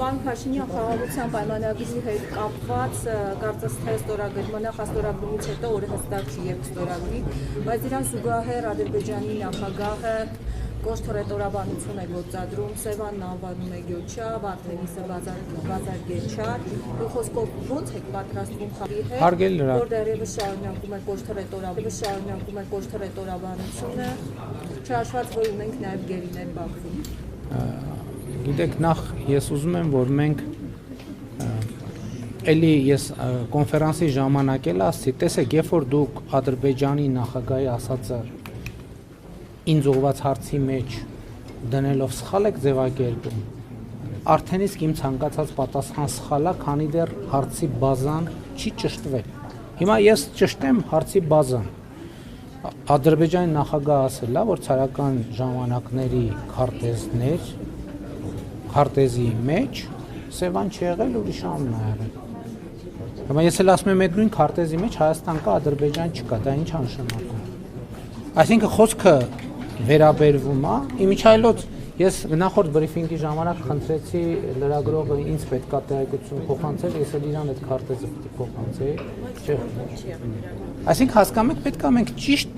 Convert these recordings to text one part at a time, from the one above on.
Պարոն Փաշինյան, խաղաղության պայմանագրի հետ կապված կարծես թե ստորագրումը նախաստորագրումից հետո օրը հստակ չի եւ ստորագրի, բայց իրան զուգահեռ Ադրբեջանի նախագահը Կոշթորետորաբանություն է գործադրում, Սևանն անվանում է Գյոչա, Վարդենիսը Բազարգեչար, ու խոսքով ո՞նց եք պատրաստվում խաղի հետ, որ դեռևս շարունակում է Կոշթորետորաբանությունը, չհաշված որ ունենք նաեւ գերիներ Բաքվում։ Գիտեք, նախ ես ուզում եմ, որ մենք էլի ես կոնֆերանսի ժամանակ էլ ասացի, տեսեք, երբ որ դուք Ադրբեջանի նախագահի ասածը ինձ ուղղված հարցի մեջ դնելով սխալ եք ձևակերպում, արդեն իսկ իմ ցանկացած պատասխան սխալ է, քանի դեռ հարցի բազան չի ճշտվել։ Հիմա ես ճշտեմ հարցի բազան։ Ադրբեջանի նախագահը ասել է, որ ցարական ժամանակների քարտեզի մեջ Սևան չի եղել, ուրիշ անուն է եղել։ Հիմա ես էլ ասում եմ, այդ նույն քարտեզի մեջ Հայաստան կա, Ադրբեջան չկա, դա ինչ նշանակում։ Այսինքն խոսքը վերաբերվում է, իմիջայլոց ես նախորդ բրիֆինգի ժամանակ խնդրեցի լրագրողը ինձ պետքա տեղեկություն փոխանցել, ես էլ իրան այդ քարտեզը պիտի փոխանցեի։ Այսինքն հասկանում եք, պետքա մենք ճիշտ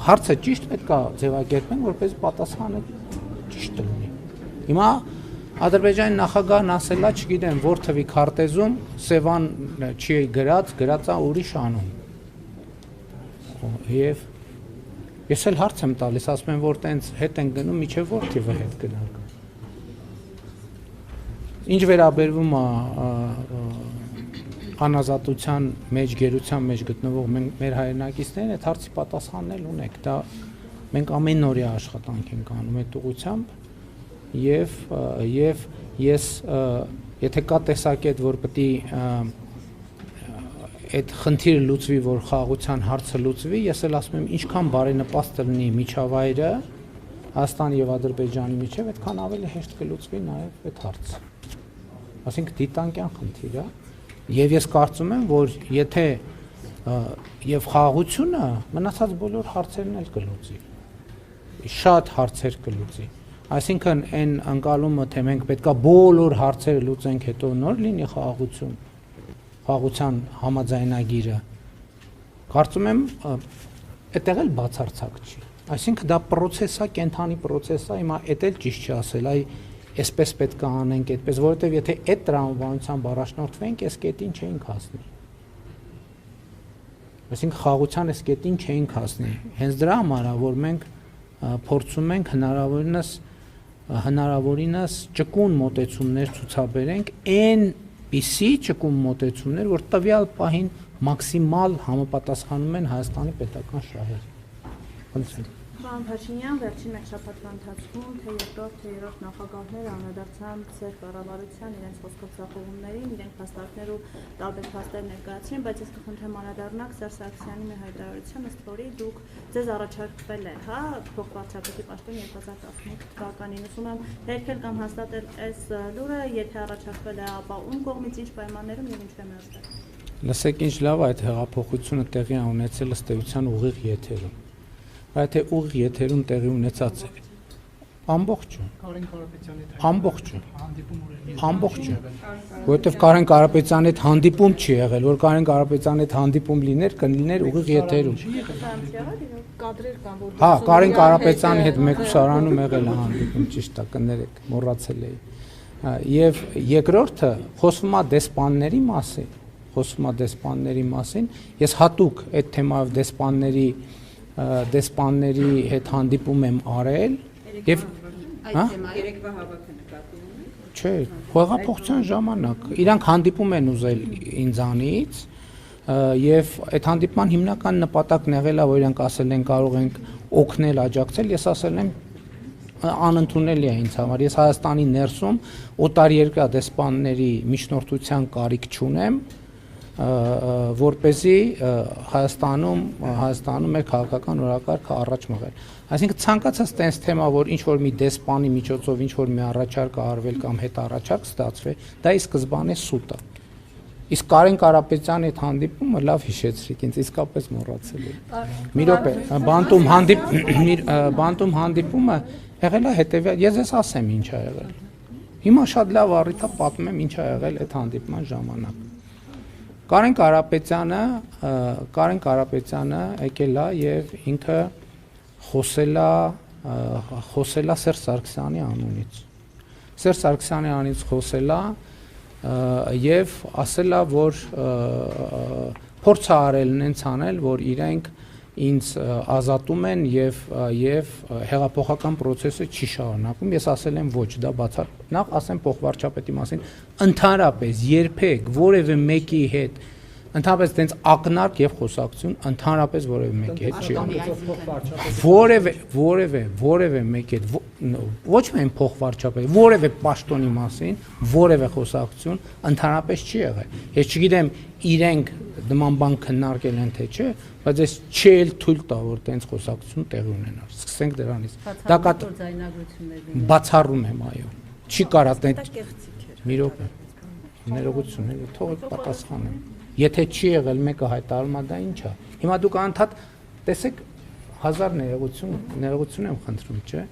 հարցը ճիշտ պետքա ձևակերպենք, որպես պատասխանը ճիշտ լինի։ Հիմա Ադրբեջանի նախագահն ասել է, չգիտեմ, որ թվի քարտեզում Սևան չի գրած է ուրիշ անուն։ Եվ ես էլ հարց եմ տալիս, ասում եմ, որ տենց հետ են գնում, միջև որ թիվը հետ գնանք։ Ինչ վերաբերվում է անազատության մեջ, գերության մեջ գտնվող մեր հայրենակիցներին, այդ հարցի պատասխանն էլ ունեք, դա մենք ամեն օրյա աշխատանք ենք անում այդ ուղղությամբ եւ ես եթե կա տեսակետ, որ պետք է այդ խնդիրը լուծվի, որ խաղաղության հարցը լուծվի, ես էլ ասում եմ, ինչքան բարենպաստ լինի միջավայրը Հայաստանի եւ Ադրբեջանի միջեւ, այդքան ավելի հեշտ կլուծվի նաեւ այդ հարցը։ Այսինքն դիտանկյան խնդիր է, եւ ես կարծում եմ, որ եթե եւ խաղաղությունը մնացած բոլոր հարցերն էլ կլուծի։ Շատ հարցեր կլուծի։ Այսինքն այն անկալումը, թե մենք պետքա բոլոր հարցերը լուծենք, հետո նոր լինի խաղաղություն, խաղաղության համաձայնագիրը, կարծում եմ, այդտեղ էլ բացարձակ չի։ Այսինքն դա process է, կենթանի process է, հիմա էդ էլ ճիշտ չի ասել, այ այսպես պետք է անենք, այդպես, որովհետև եթե այդ տրամաբանությամբ առաջնորդվենք, այս կետին չէինք հասնի։ Այսինքն խաղաղության այս կետին չէինք հասնի։ Հենց դրա համար է, որ մենք փորձում ենք հնարավորինս ճկուն մոտեցումներ ցուցաբերենք, այնպիսի ճկուն մոտեցումներ, որ տվյալ պահին մաքսիմալ համապատասխանում են Հայաստանի պետական շահերին։ Պարոն Փաշինյան, վերջին մեկ շաբաթվա ընթացքում թե երկրորդ, թե երրորդ նախագահները անդրադարձան ծեր կառավարության իրենց խոսքով ձախողումներին, իրենք փաստարկներ ու տարբեր փաստեր ներկայացրին, բայց ես կխնդրեմ անդրադառնալ Սերժ Սարգսյանի մեր հայտարարության, ըստ որի դուք ձեզ առաջարկվել է, փոխվարչապետի պաշտոն 2011 թվականին, ուզում եմ հերքել կամ հաստատել այս լուրը, եթե առաջարկվել է, ապա ում կողմից ինչ պայմաններում եւ ինչու է մերժվել։ Լսեք, ինչ լավ է այդ հեղափոխությունը տեղի ունեցել ըստ էության ուղիղ եթերում։ Այդ ուղիղ եթերում տեղի ունեցած է ամբողջ, որովհետև Կարեն Կարապետյանի հետ հանդիպում չի եղել, որ Կարեն Կարապետյանի հետ հանդիպում լիներ, կլիներ ուղիղ եթերում։ Հա, Կարեն Կարապետյանի հետ մեկուսարանում եղել է հանդիպում, ճիշտ է, կներեք, մոռացել էի։ Եվ երկրորդը խոսվում է դեսպանների մասին, ես հատուկ այդ թեմայով դեսպանների հետ հանդիպում եմ արել եւ երեկվա հավաքը նկատի ունի։ Չէ, հեղափոխության ժամանակ իրանք հանդիպում են ուզել ինձանից եւ այդ հանդիպման հիմնական նպատակն եղել է, որ իրանք ասել են կարող ենք օգնել, աջակցել, ես ասել եմ անընդունելի է ինձ համար։ Ես Հայաստանի ներսում օտարերկրյա դեսպանների միջնորդության կարիք չունեմ, որպեսզի Հայաստանում մեր քաղաքական օրակարգը առաջ մղել։ Այսինքն ցանկացած տենց թեմա, որ ինչ որ մի դեսպանի միջոցով ինչ որ մի առաջարկ արվել կամ հետ առաջարկ ստացվի, դա ի սկզբանե սուտ է։ Իսկ Կարեն Կարապետյանի հետ հանդիպումը լավ հիշեցրիք, ինձ իսկապես մոռացել եմ։ Մի րոպե, բանտում հանդիպումը եղել է հետևյալ, ես ասեմ ինչ ա եղել։ Հիմա շատ լավ առիթ է պատմեմ ինչ ա եղել այդ հանդիպման ժամանակ։ Կարեն Կարապետյանը եկել է եւ ինքը խոսել է Սերժ Սարգսյանի անունից։ Սերժ Սարգսյանի անունից խոսել է եւ ասել է, որ փորձ է արել նենց անել, որ իրենք ինձ ազատում են եւ հեղափոխական process-ը չի շարունակում։ Ես ասել եմ ոչ, դա բացառ։ Նախ ասեմ փոխվարչապետի մասին, ընդհանրապես երբեք որևէ մեկի հետ ընդհանրապես տենց ակնարկ եւ խոսակցություն ընդհանրապես որևէ մեկի հետ չի անում։ Որևէ մեկի հետ ոչ միայն փոխվարչապետ, որևէ պաշտոնի մասին որևէ խոսակցություն ընդհանրապես չի եղել։ Ես չգիտեմ իրենք նման բան քննարկել են թե չէ, բայց ես չի էլ թույլ տա որ տենց խոսակցություն տեղի ունենա։ Սկսենք դրանից։ Դա բացառում եմ, այո։ Չի կարա տենց մի րոպե։ Ներողություն, թողեք պատասխանեմ։ Եթե չի եղել մեկը հայտարարում է դա ինչ է։ Հիմա դուք անդադ տեսեք 1000 ներողություն եմ խնդրում, չէ։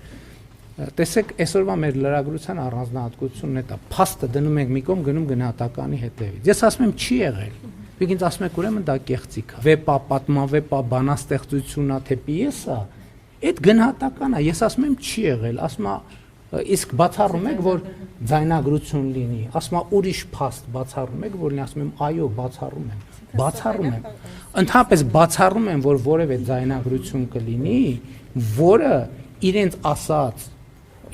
Տեսեք այսօրվա մեր լրագրության առանձնահատկությունն է դա։ Փաստը դնում ենք մի կողմ, գնում գնահատականի հետևից։ Ես ասում եմ չի եղել։ Դուք ինձ ասում եք ուրեմն դա կեղծիք է։ Վեպա, պատմավեպա, բանաստեղծություն է, թե պիես է։ Այդ գնահատական է։ Ես ասում եմ չի եղել, ասում է իսկ բացառում եք որ ձայնագրություն լինի, ասում է ուրիշ փաստ բացառում եք որ լինի, ասում եմ այո, բացառում եմ։ Ընդհանրապես բացառում եմ որ որևէ ձայնագրություն կլինի, որը իրենց ասած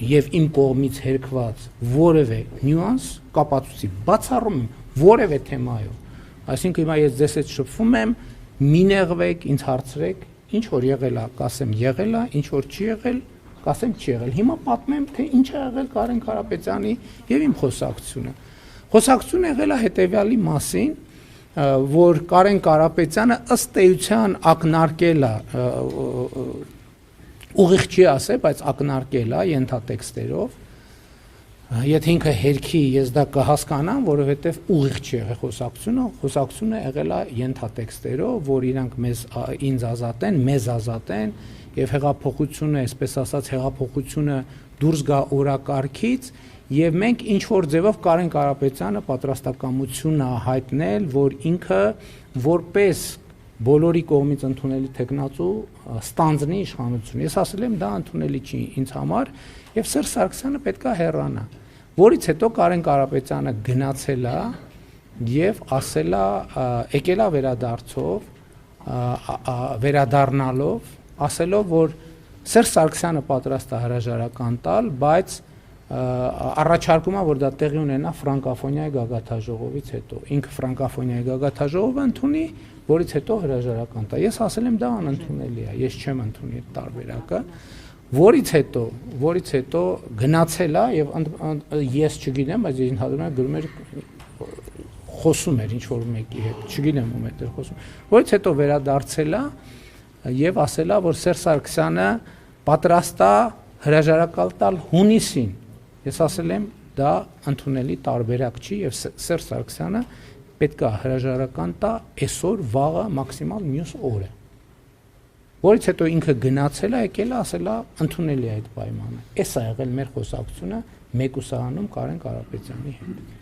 եւ իմ կողմից հերքված որևէ նյուանս կապացուցի, բացառում եմ որևէ թեմայով։ Այսինքն հիմա ես ձեզ հետ շփվում եմ, մի նեղվեք, ինձ հարցրեք, ինչ որ եղել է, կասեմ եղել է, ինչ որ չի եղել, կասեմ չի եղել։ Հիմա պատմեմ, թե ինչ է եղել Կարեն Կարապետյանի եւ իմ խոսակցությունը։ Խոսակցությունը եղել է հետեւյալի մասին, որ Կարեն Կարապետյանը ըստ էության ակնարկել է, ուղիղ չի ասել, բայց ակնարկել է ենթատեքստերով։ Եթե ինքը հերքի ես դա կհասկանամ, որովհետև ուղիղ չի եղել խոսակցությունը եղել է ենթատեքստերով, որ իրանք ինձ ազատեն, մեզ ազատեն եւ հեղափոխությունը, այսպես ասած, հեղափոխությունը դուրս գա օրակարգից եւ մենք ինչ որ ձևով Կարեն Կարապետյանը պատրաստակամություն է հայտնել, որ ինքը որպես բոլորի կողմից ընդունելի տեխնացու ստանձնի իշխանություն։ Ես ասել եմ դա ընդունելի չի ինձ համար եւ Սերժ Սարգսյանը պետքա հեռանա, որից հետո Կարեն Կարապետյանը գնացել է եւ ասել է, եկել է վերադառնալով ասելով, որ Սերժ Սարգսյանը պատրաստ է հրաժարական տալ, բայց առաջարկում է, որ դա տեղի ունենա ֆրանկոֆոնիայի գագաթաժողովից հետո։ Ինքը ֆրանկոֆոնիայի գագաթաժողովը ընդունի, որից հետո հրաժարական տա։ Ես ասել եմ դա անընդունելի է, ես չեմ ընդունի այդ տարբերակը, որից հետո գնացել է եւ ես չգիտեմ, բայց ես ընդհանրում եմ գրում էր խոսում էր ինչ որ մեկի հետ, չգիտեմ ում հետ էր խոսում, որից հետո վերադարձել է եւ ասել է, որ Սերժ Սարգսյանը պատրաստ է հրաժարական տալ հունիսին։ Ես ասել եմ դա ընդունելի տարբերակ չի եւ Սերժ Սարգսյանը պետք է հրաժարական տա այսօր, վաղը, մաքսիմալ մյուս օրը։ Որից հետո ինքը գնացել է, եկել է, ասել է ընդունելի է այդ պայմանը։ Էս է եղել մեր խոսակցությունը մեկուսահանում Կարեն Կարապետյանի հետ։